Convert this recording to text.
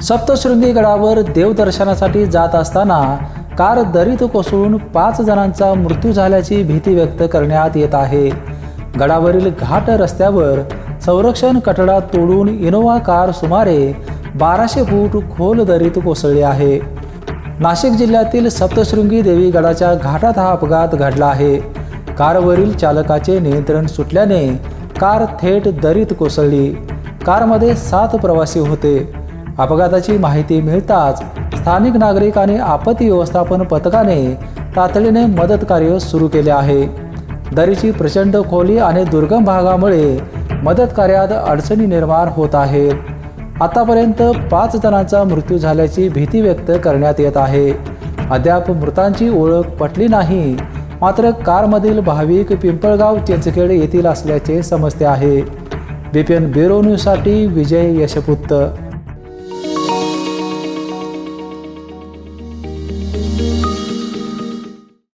सप्तशृंगी गडावर देवदर्शनासाठी जात असताना कार दरीत कोसळून 5 जणांचा मृत्यू झाल्याची भीती व्यक्त करण्यात येत आहे. गडावरील घाट रस्त्यावर संरक्षण कठडा तोडून इनोव्हा कार सुमारे 1200 फूट खोल दरीत कोसळली आहे. नाशिक जिल्ह्यातील सप्तशृंगी देवी गडाच्या घाटात हा अपघात घडला आहे. कारवरील चालकाचे नियंत्रण सुटल्याने कार थेट दरीत कोसळली. कारमध्ये 7 प्रवासी होते. अपघाताची माहिती मिळताच स्थानिक नागरिक आणि आपत्ती व्यवस्थापन पथकाने तातडीने मदत कार्य सुरू केले आहे. दरीची प्रचंड खोली आणि दुर्गम भागामुळे मदत कार्यात अडचणी निर्माण होत आहेत. आतापर्यंत 5 जणांचा मृत्यू झाल्याची भीती व्यक्त करण्यात येत आहे. अद्याप मृतांची ओळख पटली नाही. मात्र कारमधील भाविक पिंपळगाव चिंचखेड येथील असल्याचे समजते आहे. BPN ब्युरो न्यूजसाठी विजय यशपुत्त.